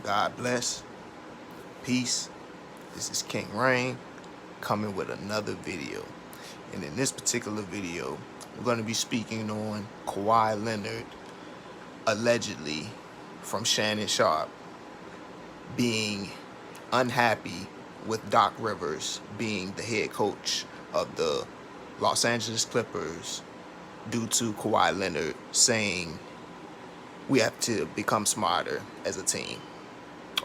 God bless. Peace. This is King Rain coming with another video. And in this particular video, we're going to be speaking on Kawhi Leonard allegedly from Shannon Sharp being unhappy with Doc Rivers being the head coach of the Los Angeles Clippers due to Kawhi Leonard saying we have to become smarter as a team,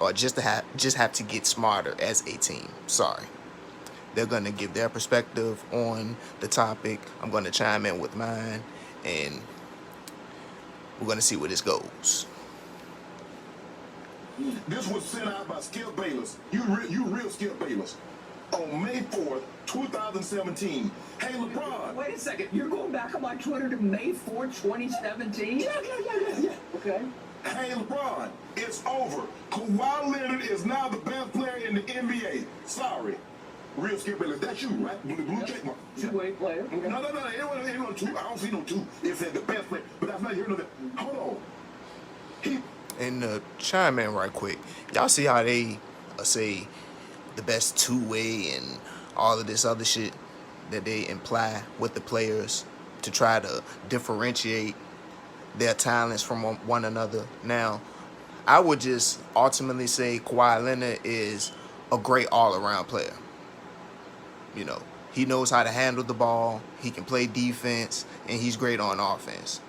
or just have to get smarter as a team. Sorry. They're gonna give their perspective on the topic. I'm gonna chime in with mine, and we're gonna see where this goes. This was sent out by Skip Bayless. You real Skip Bayless. On May 4th, 2017. Hey, LeBron. Wait a second. You're going back on my Twitter to May 4th, 2017? Yeah. Okay. Hey, LeBron, it's over. Kawhi Leonard is now the best player in the NBA. Sorry. Real Skip Bayless. That's you, right? Blue check mark. Two-way player. Okay. No. Anyone two. I don't see no two. It said the best player. But that's not here. No, hold on. And chime in right quick. Y'all see how they say the best two-way and all of this other shit that they imply with the players to try to differentiate their talents from one another. Now, I would just ultimately say Kawhi Leonard is a great all-around player. You know, he knows how to handle the ball, he can play defense, and he's great on offense.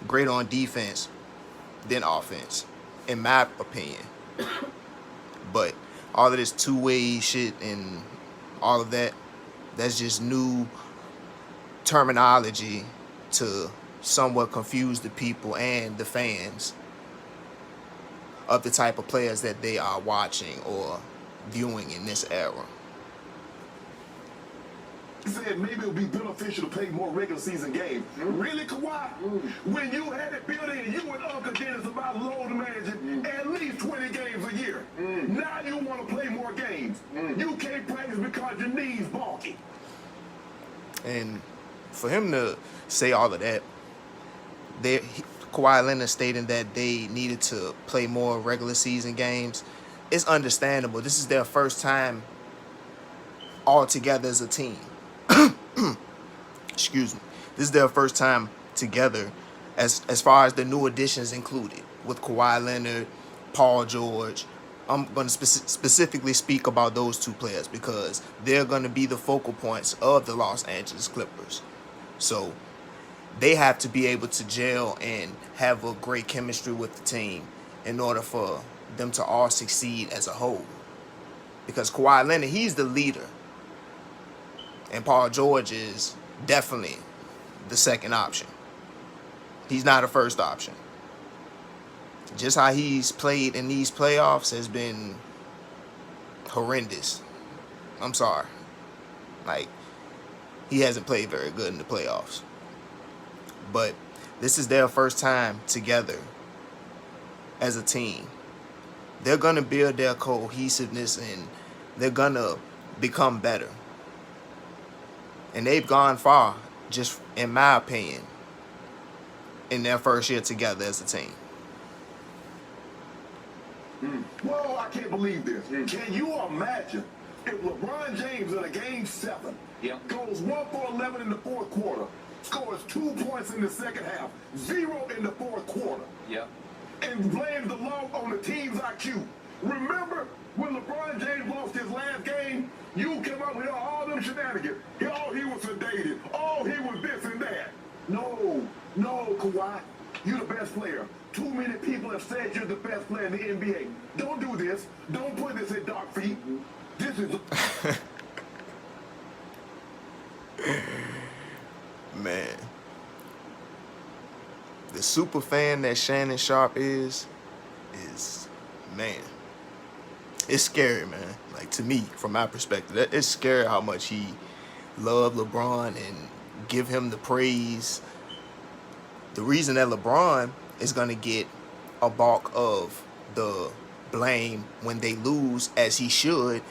Great on defense than offense, in my opinion. But all of this two-way shit and all of that, that's just new terminology to somewhat confuse the people and the fans of the type of players that they are watching or viewing in this era. He said maybe it would be beneficial to play more regular season games. Really, Kawhi? When you had it building and you and Uncle Dennis about load managing at least 20 games a year. Now you want to play more games. You can't practice because your knees bulky. And for him to say all of that, Kawhi Leonard stating that they needed to play more regular season games, it's understandable. This is their first time all together as a team. Excuse me. This is their first time together as far as the new additions included, with Kawhi Leonard, Paul George. I'm going to specifically speak about those two players because they're going to be the focal points of the Los Angeles Clippers. So they have to be able to gel and have a great chemistry with the team in order for them to all succeed as a whole. Because Kawhi Leonard, he's the leader. And Paul George is definitely the second option. He's not a first option. Just how he's played in these playoffs has been horrendous. I'm sorry. Like, he hasn't played very good in the playoffs. But this is their first time together as a team. They're going to build their cohesiveness and they're going to become better. And they've gone far, just in my opinion, in their first year together as a team. Whoa, I can't believe this. Can you imagine if LeBron James in a game 7 goes 1 for 11 in the fourth quarter, scores 2 points in the second half, 0 in the fourth quarter, and blames the loss on the team's IQ? Remember when LeBron James lost his last game? You came up with all them shenanigans. Oh, he was sedated. Oh, he was this and that. No, Kawhi. You're the best player. Too many people have said you're the best player in the NBA. Don't do this. Don't put this at Doc feet. This is... Man. The super fan that Shannon Sharp is, man, it's scary, man. Like, to me, from my perspective, it's scary how much he loved LeBron and give him the praise. The reason that LeBron is going to get a bulk of the blame when they lose, as he should,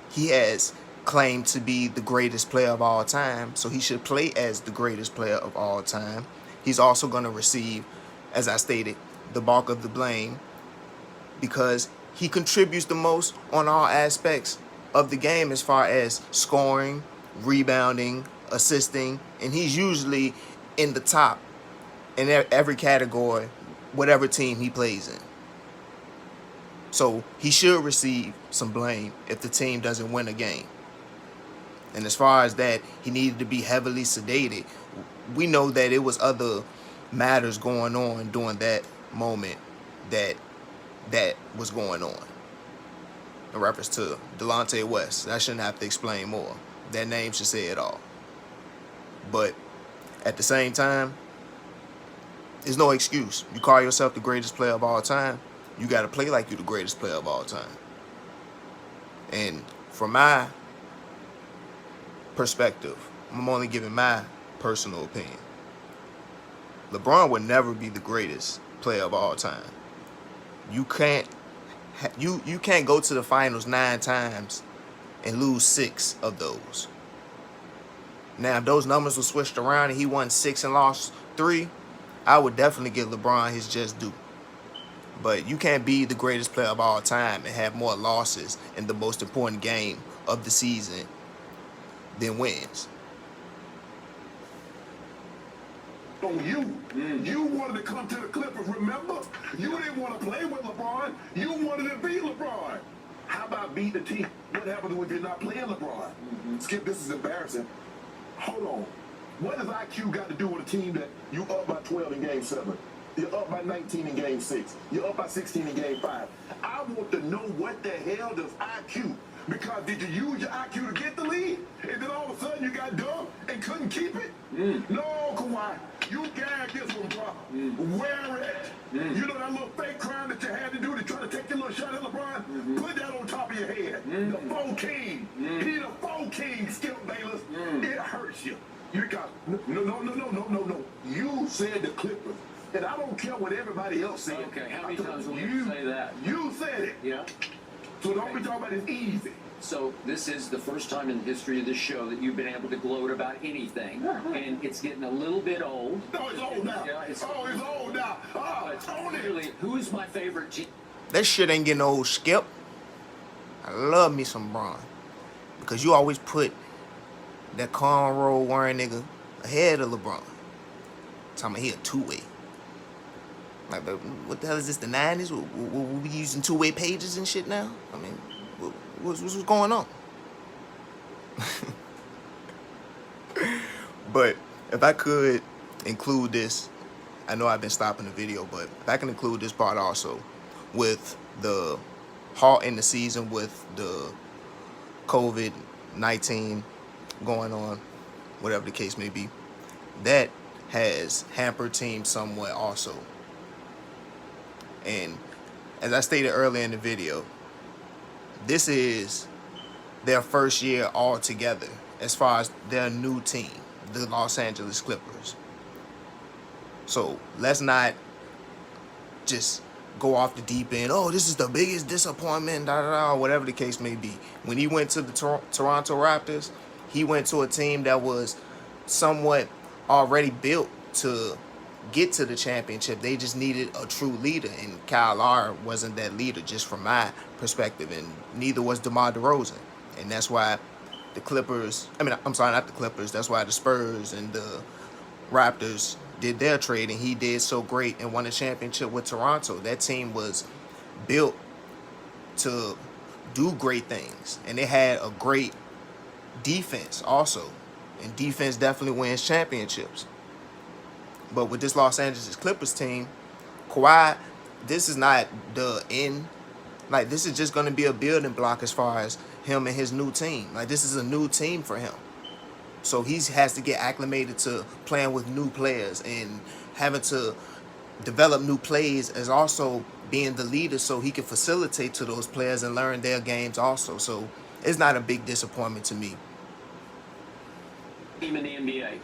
he has claimed to be the greatest player of all time, so he should play as the greatest player of all time. He's also going to receive, as I stated, the bulk of the blame because he contributes the most on all aspects of the game as far as scoring, rebounding, assisting, and he's usually in the top in every category, whatever team he plays in. So he should receive some blame if the team doesn't win a game. And as far as that, he needed to be heavily sedated. We know that it was other matters going on during that moment that was going on. In reference to Delonte West, I shouldn't have to explain more. That name should say it all. But at the same time, there's no excuse. You call yourself the greatest player of all time, you got to play like you're the greatest player of all time. And from my perspective, I'm only giving my personal opinion. LeBron would never be the greatest player of all time. You can't go to the finals 9 times and lose 6 of those. Now, if those numbers were switched around and he won 6 and lost 3, I would definitely give LeBron his just due. But you can't be the greatest player of all time and have more losses in the most important game of the season than wins. On you. You wanted to come to the Clippers, remember? You didn't want to play with LeBron. You wanted to beat LeBron. How about beat the team? What happens when you're not playing LeBron? Skip, this is embarrassing. Hold on. What does IQ got to do with a team that you up by 12 in Game 7? You're up by 19 in Game 6. You're up by 16 in Game 5. I want to know what the hell does IQ? Because did you use your IQ to get the lead? And then all of a sudden you got dumb and couldn't keep it? No, Kawhi. You gagged this one, bro. Wear it. You know that little fake crime that you had to do to try to take your little shot at LeBron? Put that on top of your head. The 4 king. He the 4 king, Skip Bayless. It hurts you. You got no. You said the Clippers. And I don't care what everybody else said. Okay, how many times will you say that? You said it. Yeah. So don't be talking about it's easy. So this is the first time in the history of this show that you've been able to gloat about anything, and it's getting a little bit old. No, it's old now. Yeah, it's old now. Own it. Really, who's my favorite team? That shit ain't getting old, Skip. I love me some Bron. Because you always put that cornrow wearing nigga ahead of LeBron. Talking about he a 2-way. Like, but what the hell is this, the 90s? We using 2-way pages and shit now? I mean, what's going on? But if I could include this, I know I've been stopping the video, but if I can include this part also with the halt in the season with the COVID-19 going on, whatever the case may be, that has hampered teams somewhat also. And as I stated earlier in the video, this is their first year all together as far as their new team, the Los Angeles Clippers. So let's not just go off the deep end. Oh, this is the biggest disappointment, whatever the case may be. When he went to the Toronto Raptors, he went to a team that was somewhat already built to get to the championship. They just needed a true leader, and Kyle Lowry wasn't that leader, just from my perspective, and neither was DeMar DeRozan. And that's why the Clippers, not the Clippers, that's why the Spurs and the Raptors did their trade, and he did so great and won a championship with Toronto. That team was built to do great things, and they had a great defense also, and defense definitely wins championships. But with this Los Angeles Clippers team, Kawhi, this is not the end. Like, this is just going to be a building block as far as him and his new team. Like, this is a new team for him. So he has to get acclimated to playing with new players and having to develop new plays as also being the leader so he can facilitate to those players and learn their games also. So it's not a big disappointment to me. Team in the NBA.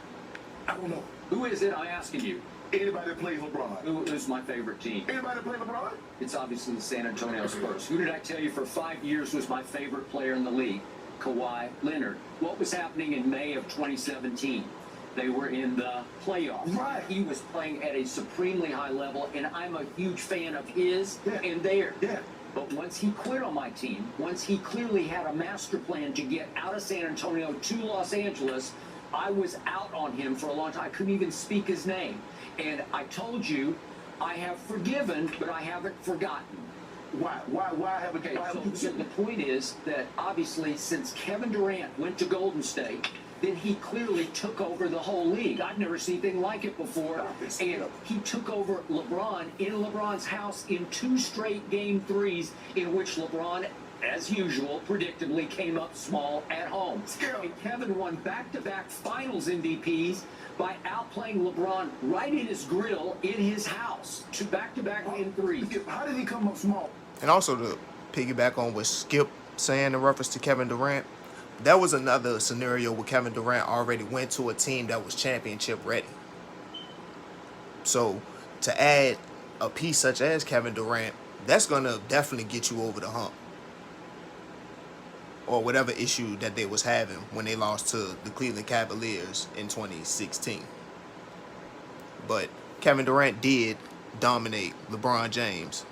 I don't know. Who is it? I'm asking you. Anybody that plays LeBron. Who's my favorite team? Anybody that plays LeBron? It's obviously the San Antonio Spurs. Who did I tell you for 5 years was my favorite player in the league? Kawhi Leonard. What was happening in May of 2017? They were in the playoffs. Right. He was playing at a supremely high level, and I'm a huge fan of his and theirs. Yeah. But once he quit on my team, once he clearly had a master plan to get out of San Antonio to Los Angeles, I was out on him for a long time. I couldn't even speak his name. And I told you, I have forgiven, but I haven't forgotten. Why haven't Okay, why haven't so you- the point is that obviously since Kevin Durant went to Golden State, then he clearly took over the whole league. I've never seen anything like it before. And he took over LeBron in LeBron's house in 2 straight game threes in which LeBron, as usual, predictably came up small at home. And Kevin won back-to-back finals MVPs by outplaying LeBron right in his grill in his house. 2 back-to-back game threes. How did he come up small? And also to piggyback on what Skip saying in reference to Kevin Durant, that was another scenario where Kevin Durant already went to a team that was championship ready. So to add a piece such as Kevin Durant, that's going to definitely get you over the hump. Or whatever issue that they was having when they lost to the Cleveland Cavaliers in 2016. But Kevin Durant did dominate LeBron James.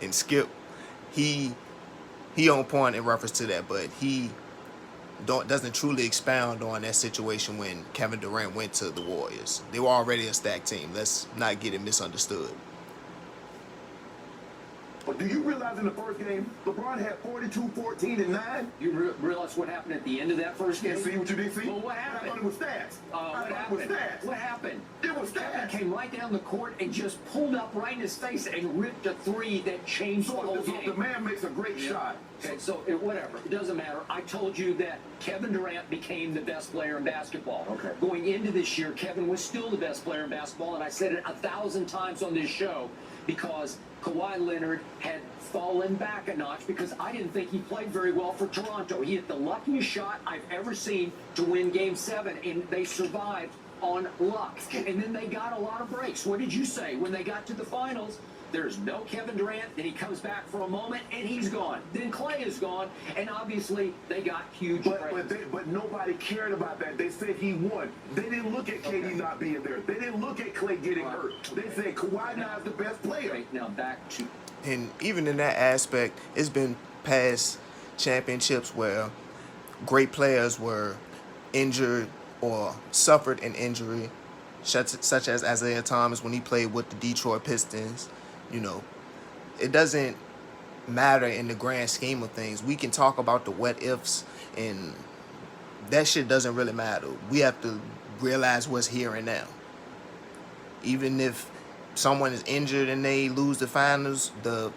And Skip, he on point in reference to that, but he doesn't truly expound on that situation when Kevin Durant went to the Warriors. They were already a stacked team. Let's not get it misunderstood. But do you realize in the first game, LeBron had 42, 14, and 9? You realize what happened at the end of that first game? You see what you did see? Well, what I happened? thought it was stats. What happened? What happened? It was Kevin stats. came right down the court and just pulled up right in his face and ripped a 3 that changed the whole So the game. man makes a great shot. Okay, so whatever. It doesn't matter. I told you that Kevin Durant became the best player in basketball. Okay. Going into this year, Kevin was still the best player in basketball, and I said it 1,000 times on this show because Kawhi Leonard had fallen back a notch because I didn't think he played very well for Toronto. He hit the luckiest shot I've ever seen to win Game 7, and they survived on luck. And then they got a lot of breaks. What did you say? When they got to the finals, there's no Kevin Durant. Then he comes back for a moment, and he's gone. Then Clay is gone, and obviously they got huge breaks. But nobody cared about that. They said he won. They didn't look at KD not being there. They didn't look at Clay getting hurt. They said Kawhi now is the best player. Okay, now back to... And even in that aspect, it's been past championships where great players were injured or suffered an injury, such as Isaiah Thomas when he played with the Detroit Pistons. You know, it doesn't matter in the grand scheme of things. We can talk about the what ifs, and that shit doesn't really matter. We have to realize what's here and now. Even if someone is injured and they lose the finals, the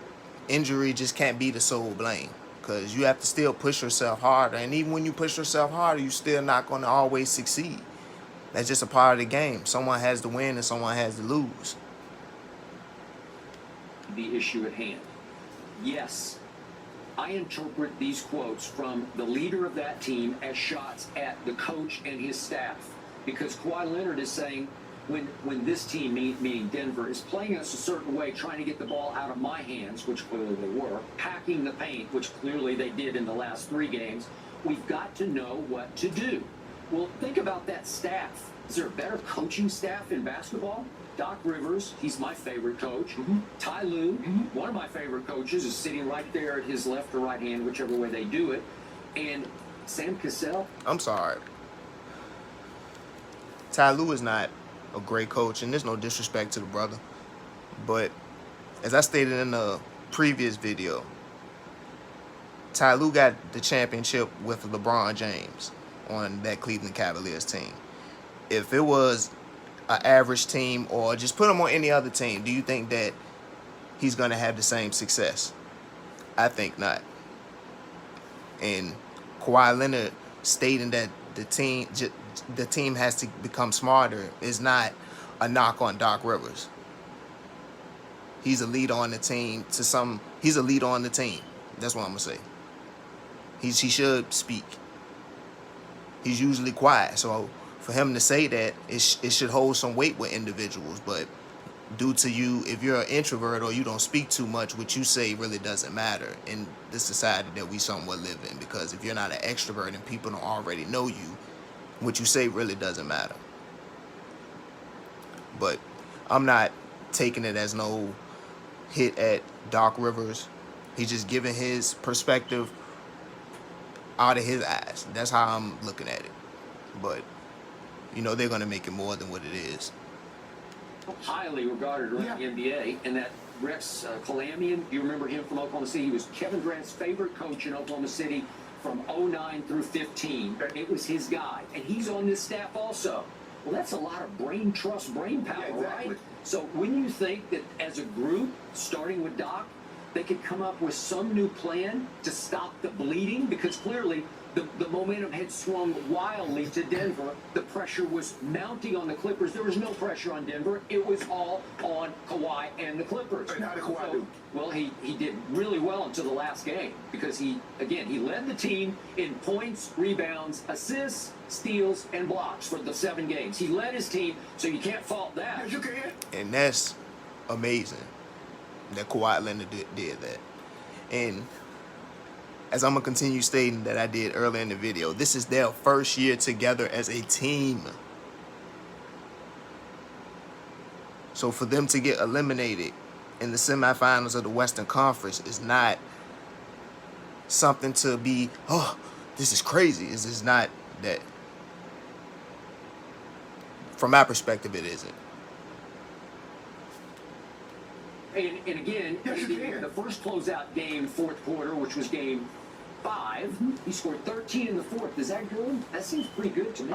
injury just can't be the sole blame, because you have to still push yourself harder. And even when you push yourself harder, you're still not going to always succeed. That's just a part of the game. Someone has to win and someone has to lose. The issue at hand. Yes, I interpret these quotes from the leader of that team as shots at the coach and his staff, because Kawhi Leonard is saying when this team, meaning Denver, is playing us a certain way, trying to get the ball out of my hands, which clearly they were, packing the paint, which clearly they did in the last 3 games, we've got to know what to do. Well, think about that staff. Is there a better coaching staff in basketball? Doc Rivers, he's my favorite coach. Ty Lue, one of my favorite coaches, is sitting right there at his left or right hand, whichever way they do it. And Sam Cassell. I'm sorry. Ty Lue is not a great coach, and there's no disrespect to the brother. But as I stated in the previous video, Ty Lue got the championship with LeBron James on that Cleveland Cavaliers team. If it was an average team or just put him on any other team, do you think that he's going to have the same success? I think not. And Kawhi Leonard stating that the team has to become smarter is not a knock on Doc Rivers. He's a leader on the team. He's a leader on the team. That's what I'm gonna say. He should speak. He's usually quiet, so for him to say that, it should hold some weight with individuals. But due to you, if you're an introvert or you don't speak too much, what you say really doesn't matter in the society that we somewhat live in. Because if you're not an extrovert and people don't already know you, what you say really doesn't matter. But I'm not taking it as no hit at Doc Rivers. He's just giving his perspective out of his eyes. That's how I'm looking at it. But, you know, they're going to make it more than what it is. Highly regarded around the NBA, and that Rex Kalamian, you remember him from Oklahoma City? He was Kevin Durant's favorite coach in Oklahoma City from 09 through 15. It was his guy, and he's on this staff also. Well, that's a lot of brain trust, brain power, right? So when you think that as a group, starting with Doc, they could come up with some new plan to stop the bleeding, because clearly the momentum had swung wildly to Denver. The pressure was mounting on the Clippers. There was no pressure on Denver. It was all on Kawhi and the Clippers. And how did Kawhi do? Well, he did really well until the last game, because he led the team in points, rebounds, assists, steals, and blocks for the 7 games. He led his team, so you can't fault that. Yes, you can. And that's amazing that Kawhi Leonard did that. And as I'm going to continue stating that I did earlier in the video, this is their first year together as a team. So for them to get eliminated in the semifinals of the Western Conference is not something to be, oh, this is crazy. This is not that. From my perspective, it isn't. And again, in the first closeout game, fourth quarter, which was game 5, he scored 13 in the fourth. Is that good? That seems pretty good to me.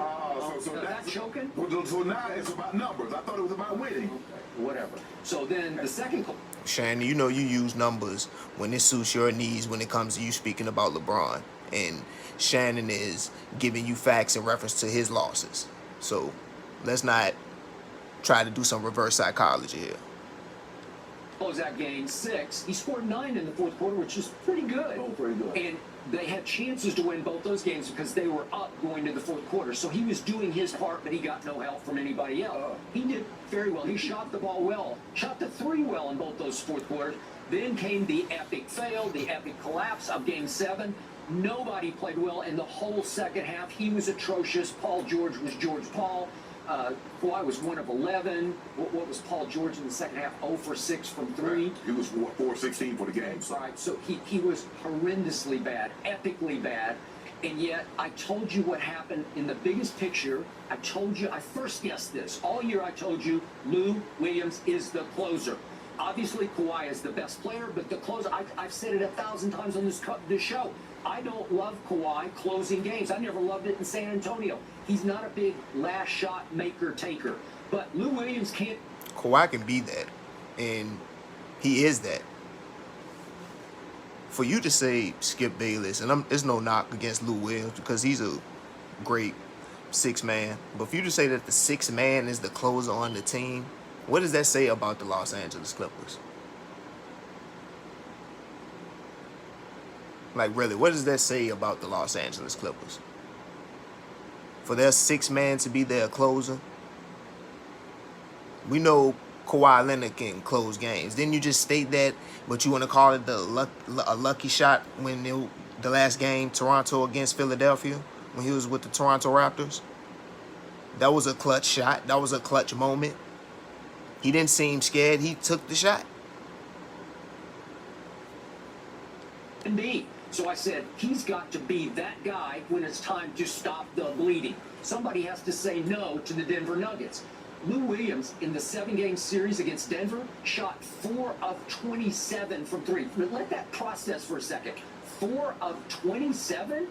So that's choking? So now it's about numbers. I thought it was about winning. Okay, whatever. So then the second... Shannon, you know you use numbers when it suits your needs when it comes to you speaking about LeBron. And Shannon is giving you facts in reference to his losses. So let's not try to do some reverse psychology here. Closeout game 6, he scored 9 in the fourth quarter, which is pretty good. Oh, pretty good. And they had chances to win both those games because they were up going to the fourth quarter. So he was doing his part, but he got no help from anybody else. He did very well. He shot the ball well, shot the 3 well in both those fourth quarters. Then came the epic fail, the epic collapse of game 7. Nobody played well in the whole second half. He was atrocious. Paul George was George Paul. Kawhi was 1 of 11. What was Paul George in the second half? 0 for 6 from 3. Right. He was 4-16 for the game. So. All right, so he was horrendously bad, epically bad. And yet, I told you what happened in the biggest picture. I told you, I first guessed this. All year I told you Lou Williams is the closer. Obviously, Kawhi is the best player, but the closer, I've said it 1,000 times on this show. I don't love Kawhi closing games. I never loved it in San Antonio. He's not a big last shot maker-taker. But Lou Williams can't... Kawhi can be that, and he is that. For you to say Skip Bayless, and there's no knock against Lou Williams because he's a great 6th man, but for you to say that the 6th man is the closer on the team, what does that say about the Los Angeles Clippers? Like, really, what does that say about the Los Angeles Clippers? For their 6th man to be their closer? We know Kawhi Leonard can close games. Didn't you just state that, but you want to call it a lucky shot when the last game, Toronto against Philadelphia, when he was with the Toronto Raptors? That was a clutch shot. That was a clutch moment. He didn't seem scared. He took the shot. Indeed. So I said, he's got to be that guy when it's time to stop the bleeding. Somebody has to say no to the Denver Nuggets. Lou Williams, in the 7-game series against Denver, shot 4 of 27 from 3. Let that process for a second. 4 of 27?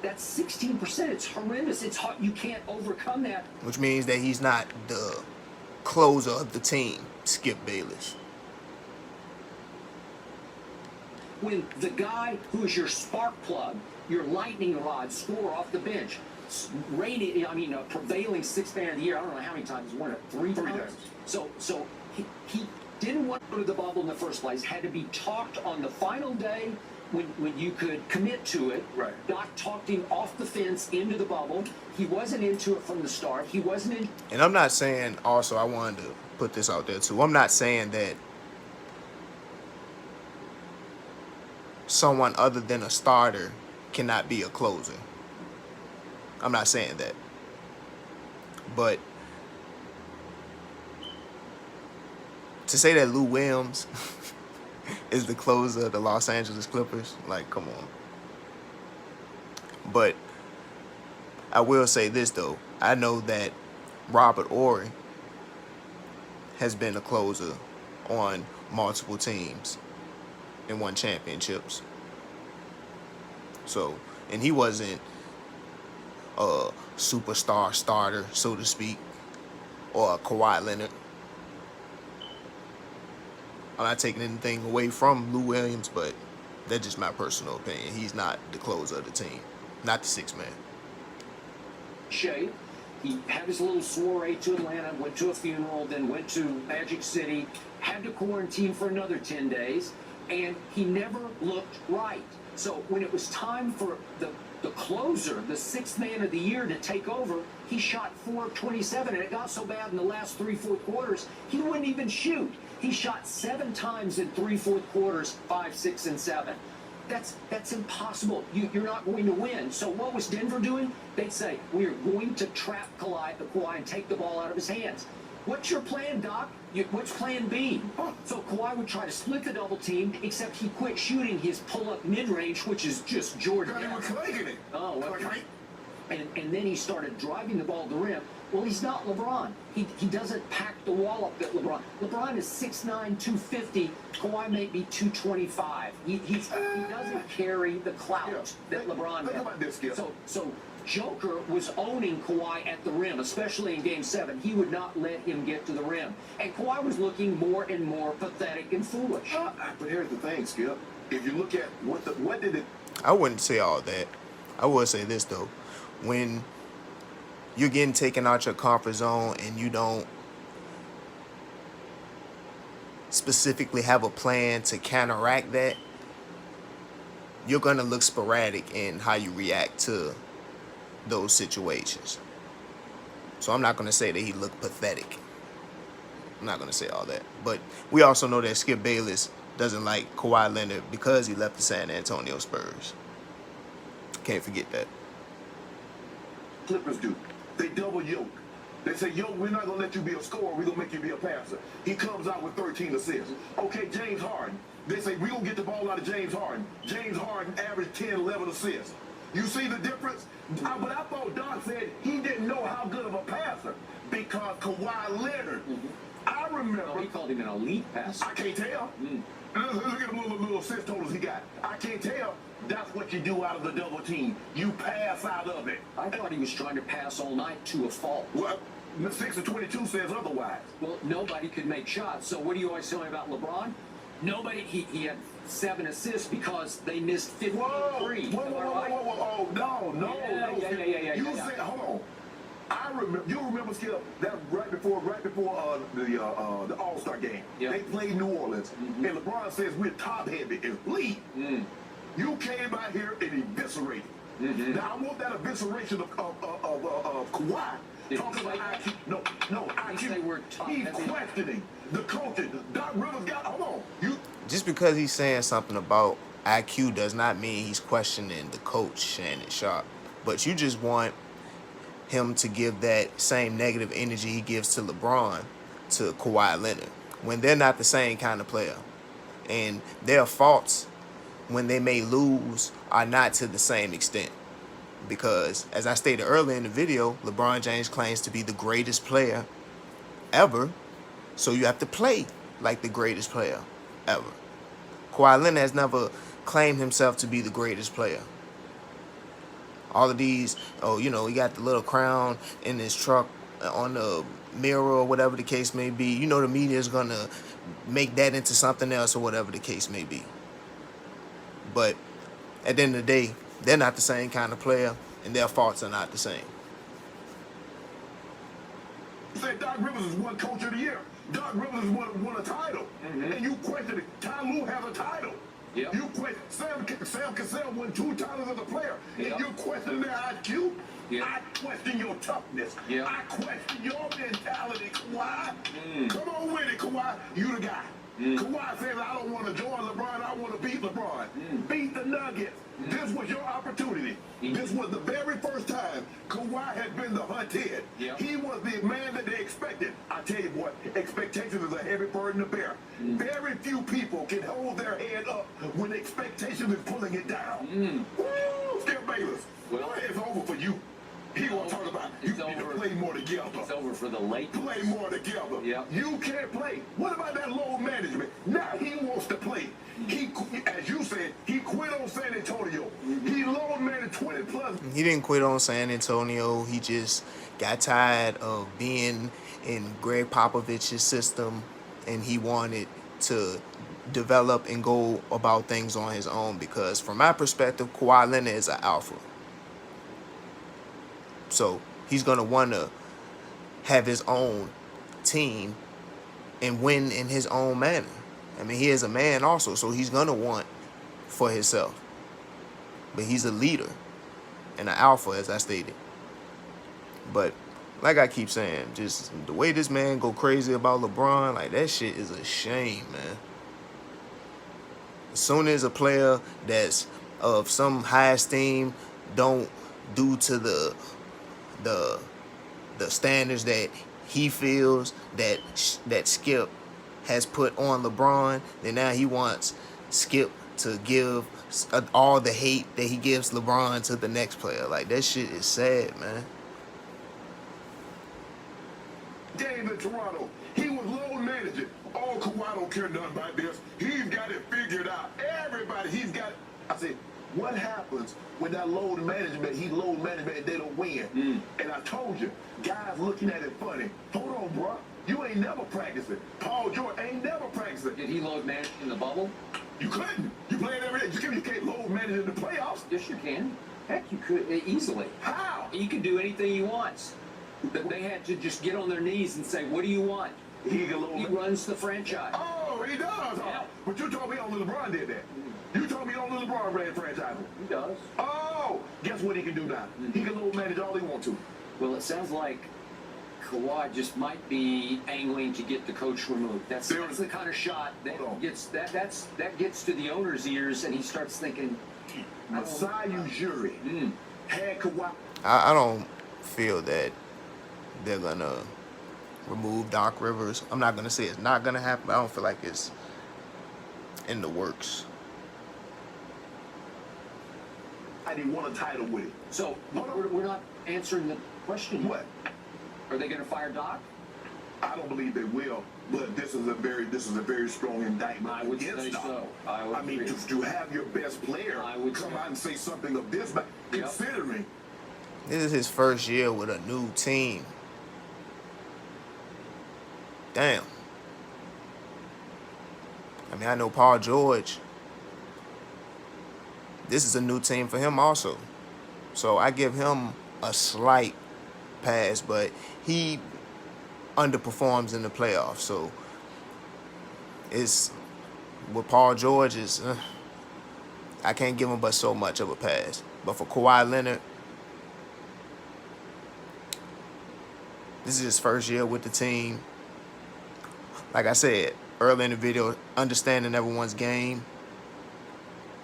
That's 16%. It's horrendous. It's hard. You can't overcome that. Which means that he's not the closer of the team, Skip Bayless. When the guy who is your spark plug, your lightning rod, score off the bench, prevailing 6th man of the year, I don't know how many times, he's won it 3 times. So he didn't want to go to the bubble in the first place, had to be talked on the final day when you could commit to it. Right. Doc talked him off the fence into the bubble. He wasn't into it from the start. He wasn't in. And I'm not saying, also, I wanted to put this out there too. I'm not saying that someone other than a starter cannot be a closer. I'm not saying that. But to say that Lou Williams is the closer of the Los Angeles Clippers, like, come on. But I will say this, though. I know that Robert Ory has been a closer on multiple teams and won championships. So, and he wasn't a superstar starter, so to speak, or a Kawhi Leonard. I'm not taking anything away from Lou Williams, but that's just my personal opinion. He's not the closer of the team, not the sixth man. Shea, he had his little soiree to Atlanta, went to a funeral, then went to Magic City, had to quarantine for another 10 days, and he never looked right. So when it was time for the closer, the sixth man of the year, to take over, he shot 4 of 27, and it got so bad in the last 3/4 quarters, he wouldn't even shoot. He shot 7 times in 3/4 quarters, 5, 6, and 7. That's impossible. You're not going to win. So what was Denver doing? They'd say, we are going to trap Kawhi and take the ball out of his hands. What's your plan, Doc? What's plan B? So Kawhi would try to split the double team, except he quit shooting his pull-up mid-range, which is just Jordan. He was clicking it. Oh, okay. And then he started driving the ball to the rim. Well, he's not LeBron. He doesn't pack the wall up that LeBron. LeBron is 6'9", 250. Kawhi may be 225. He doesn't carry the clout that LeBron does. Think about this, Skip. So Joker was owning Kawhi at the rim, especially in Game 7. He would not let him get to the rim. And Kawhi was looking more and more pathetic and foolish. But here's the thing, Skip. If you look at what did it... I wouldn't say all that. I would say this, though. When you're getting taken out your comfort zone and you don't specifically have a plan to counteract that, you're going to look sporadic in how you react to those situations. So I'm not going to say that he looked pathetic. I'm not going to say all that. But we also know that Skip Bayless doesn't like Kawhi Leonard because he left the San Antonio Spurs. Can't forget that. Clippers do. They double yoke. They say, yo, we're not going to let you be a scorer. We're going to make you be a passer. He comes out with 13 assists. Okay, James Harden. They say, we're going to get the ball out of James Harden. James Harden averaged 10, 11 assists. You see the difference? But I thought Doc said he didn't know how good of a passer because Kawhi Leonard. I remember. No, he called him an elite passer. I can't tell. Look at the little assist totals he got. I can't tell. That's what you do out of the double team. You pass out of it. I thought he was trying to pass all night to a fault. Well, 6 of 22 says otherwise. Well, nobody could make shots. So what do you always tell me about LeBron? Nobody. He had 7 assists because they missed 53. Whoa. Oh, no. Yeah. You said, hold on. You remember, Skip, that right before the All-Star game. Yeah. They played New Orleans, and LeBron says we're top-heavy and bleed. You came out here and eviscerated. Now, I want that evisceration of Kawhi. Talking about IQ. No, IQ. He's questioning the coaching. Doc Rivers got, hold on. Just because he's saying something about IQ does not mean he's questioning the coach, Shannon Sharp. But you just want him to give that same negative energy he gives to LeBron to Kawhi Leonard when they're not the same kind of player. And their faults when they may lose are not to the same extent. Because, as I stated earlier in the video, LeBron James claims to be the greatest player ever. So you have to play like the greatest player ever. Kawhi Leonard has never claimed himself to be the greatest player. All of these, he got the little crown in his truck on the mirror or whatever the case may be. You know the media is going to make that into something else or whatever the case may be. But at the end of the day, they're not the same kind of player, and their faults are not the same. You said Doc Rivers is one coach of the year. Doc Rivers won a title. And you question it. Ty Lue has a title. Yep. You question Sam Cassell won 2 titles as a player, Yep. and you're questioning their IQ. Yep. I question your toughness. Yep. I question your mentality, Kawhi. Come on with it, Kawhi. You the guy. Kawhi says, I don't want to join LeBron. I want to beat LeBron. Beat the Nuggets. This was your opportunity. This was the very first time Kawhi had been the hunted. Yep. He was the man that they expected. I tell you what, expectations is a heavy burden to bear. Very few people can hold their head up when expectation is pulling it down. Woo! Skip Bayless. Well, it's over for you. He won't talk about you it's need to over. play more together. It's over for the Lakers. Play more together. Yep. You can't play. What about that load management? Now he wants to play. He, as you said, he quit on San Antonio. He load managed 20 plus. He didn't quit on San Antonio. He just got tired of being in Greg Popovich's system, and he wanted to develop and go about things on his own, because from my perspective, Kawhi Leonard is an alpha. So he's going to want to have his own team and win in his own manner. I mean, he is a man also, so he's going to want for himself. But he's a leader and an alpha, as I stated. But like I keep saying, just the way this man go crazy about LeBron, like, that shit is a shame, man. As soon as a player that's of some high esteem don't do to the standards that he feels that Skip has put on LeBron, then now he wants Skip to give all the hate that he gives LeBron to the next player. Like, that shit is sad, man. Game in Toronto. He was load managing. Oh, Kawhi don't care nothing about this. He's got it figured out. Everybody, he's got it. I said, what happens when that load management, he load management and they don't win? And I told you, guys looking at it funny. Hold on, bro. You ain't never practicing. Paul George ain't never practicing. Did he load manage in the bubble? You couldn't. You play it every day. You can't load manage in the playoffs. Yes, you can. Heck, you could easily. How? He can do anything he wants. They had to just get on their knees and say, what do you want? He can load He runs the franchise. Oh, he does. Yeah. But you told me only LeBron did that. You told me only LeBron ran franchise. He does. Oh, guess what he can do now? He can load manage all he wants to. Well, it sounds like Kawhi just might be angling to get the coach removed. That's the kind of shot that gets that gets to the owner's ears, and he starts thinking, Masai Ujiri had Kawhi. I don't feel that they're gonna remove Doc Rivers. I'm not gonna say it's not gonna happen, but I don't feel like it's in the works. I didn't want a title with it. So we're not answering the question. What? Are they going to fire Doc? I don't believe they will, but this is a very strong indictment I would say against so. Doc. I mean, agree. to have your best player come out and say something of this, but considering This is his first year with a new team. Damn. I mean, I know Paul George. This is a new team for him also. So I give him a slight pass, but he underperforms in the playoffs. So it's with Paul George is I can't give him but so much of a pass. But for Kawhi Leonard, this is his first year with the team. Like I said earlier in the video, understanding everyone's game.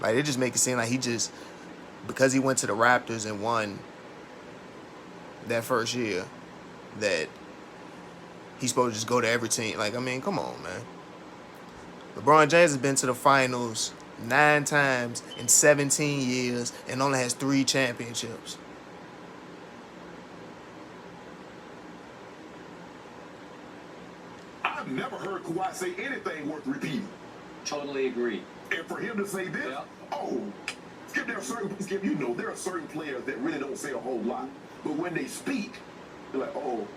Like, it just make it seem like he just, because he went to the Raptors and won that first year, that he's supposed to just go to every team. Like, I mean, come on, man. LeBron James has been to the finals 9 times in 17 years and only has 3 championships. I've never heard Kawhi say anything worth repeating. Totally agree. And for him to say this, Skip, there are certain players that really don't say a whole lot. But when they speak, they're like, oh,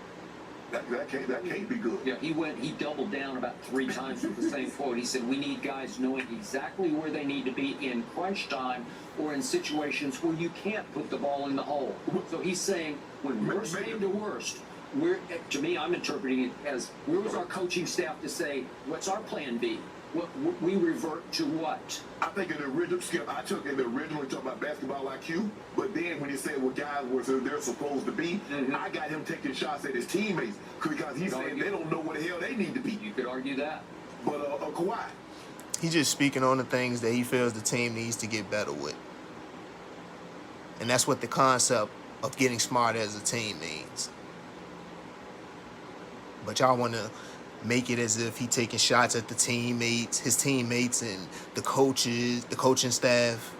that can't be good. Yeah, he doubled down about 3 times with the same quote. He said, we need guys knowing exactly where they need to be in crunch time or in situations where you can't put the ball in the hole. So he's saying, when worst came to worst, to me, I'm interpreting it as, where was our coaching staff to say, what's our plan B? We revert to what? I think in the original, Skip, I took in the original, we talking about basketball IQ, but then when he said what guys were they're supposed to be, I got him taking shots at his teammates because he's saying they don't know what the hell they need to be. You could argue that. But Kawhi, He's just speaking on the things that he feels the team needs to get better with. And that's what the concept of getting smarter as a team means. But y'all want to make it as if he taking shots at the teammates, his teammates, and the coaches, the coaching staff.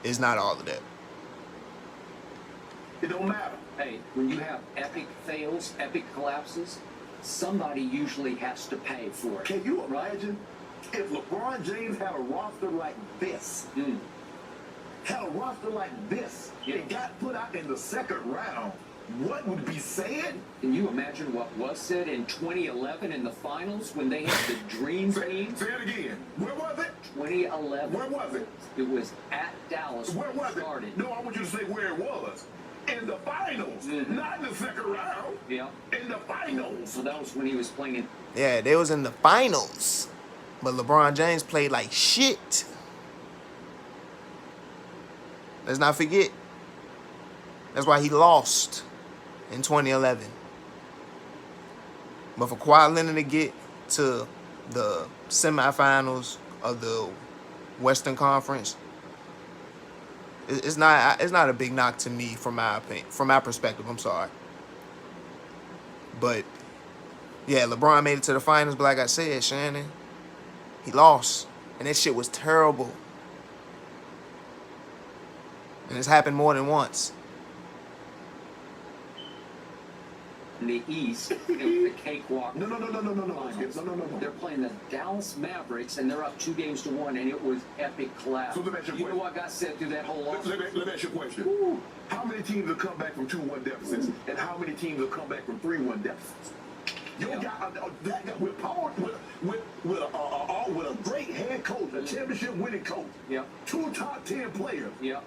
It's not all of that. it don't matter. Hey, when you have epic fails, epic collapses, somebody usually has to pay for it. Can you imagine if LeBron James had a roster like this? Had a roster like this and got put out in the second round, what would be said? Can you imagine what was said in 2011 in the finals when they had the dream team? Say it again. Where was it? 2011. Where was it? It was at Dallas. Where was started. it? No, I want you to say where it was. In the finals, not in the second round. Yeah. In the finals. So that was when he was playing in. Yeah, they was in the finals. But LeBron James played like shit. Let's not forget. That's why he lost in 2011. But for Kawhi Leonard to get to the semifinals of the Western Conference, it's not a big knock to me from my opinion, from my perspective. I'm sorry. But yeah, LeBron made it to the finals, but like I said, Shannon, he lost. And that shit was terrible. And it's happened more than once. In the East, it was the cakewalk. No. Finals. No. They're playing the Dallas Mavericks, and they're up 2-1, and it was epic collapse. So let me ask you a You know question. what got said through that whole loss? Let me ask you a question. Ooh. How many teams have come back from 2-1 deficits, and how many teams have come back from 3-1 deficits? You got that with power, with a great head coach, a championship winning coach, Yeah. 2 top 10 players, Yeah.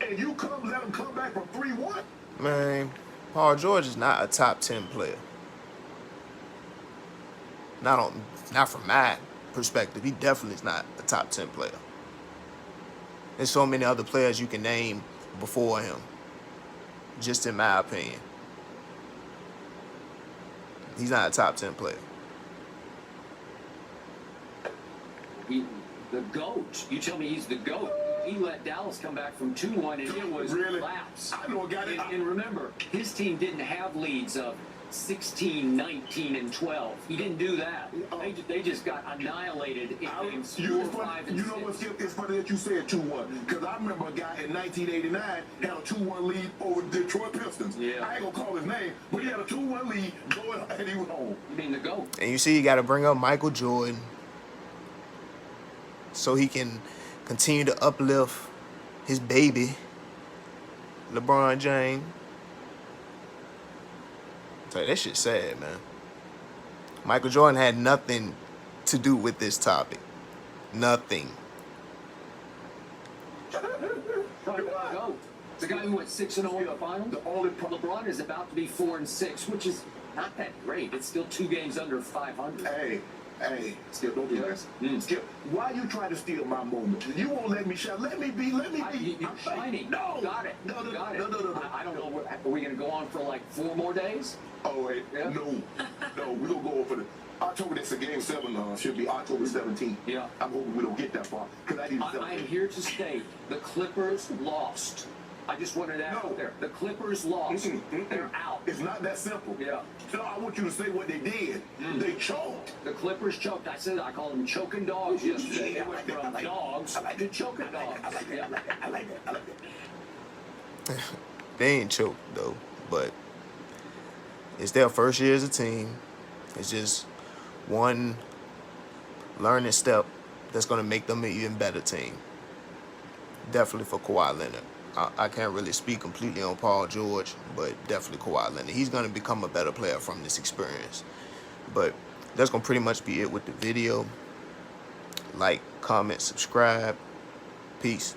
and you let them come back from 3-1. Man, Paul George is not a top 10 player. Not from my perspective. He definitely is not a top 10 player. There's so many other players you can name before him. Just in my opinion. He's not a top 10 player. The GOAT. You tell me he's the GOAT. He let Dallas come back from 2-1, and it was Really? collapse. I know a guy that. And remember, his team didn't have leads of 16, 19, and 12. He didn't do that. They just got annihilated in games 4, 5, and 6. You know what's Skip? It's funny that you said 2-1 because I remember a guy in 1989 had a 2-1 lead over the Detroit Pistons. Yeah. I ain't gonna call his name, but he had a 2-1 lead going, and he was home. You mean the GOAT? And you see, you got to bring up Michael Jordan so he can continue to uplift his baby, LeBron James. So that shit's sad, man. Michael Jordan had nothing to do with this topic. Nothing. Talking about the GOAT. The guy who went 6-0 in the finals. The only LeBron is about to be 4-6, which is not that great. It's still 2 games under 500. Hey, Skip, don't do that. Skip, why you trying to steal my moment? You won't let me shine. Let me be. You're I'm shining. No. Got it. No. I don't know. Are we going to go on for like 4 more days? Oh, wait. Yeah. No. We're going to go over the October. That's a game 7. Should be October 17th. Yeah. I'm hoping we don't get that far because I need to I am celebrate. here to state the Clippers lost. I just wanted that out there. The Clippers lost. They're out. It's not that simple. Yeah. So I want you to say what they did. They choked. The Clippers choked. I called them choking dogs yesterday. They went from dogs to choking dogs. I like that. They ain't choked, though. But it's their first year as a team. It's just one learning step that's going to make them an even better team. Definitely for Kawhi Leonard. I can't really speak completely on Paul George, but definitely Kawhi Leonard. He's going to become a better player from this experience. But that's going to pretty much be it with the video. Like, comment, subscribe. Peace.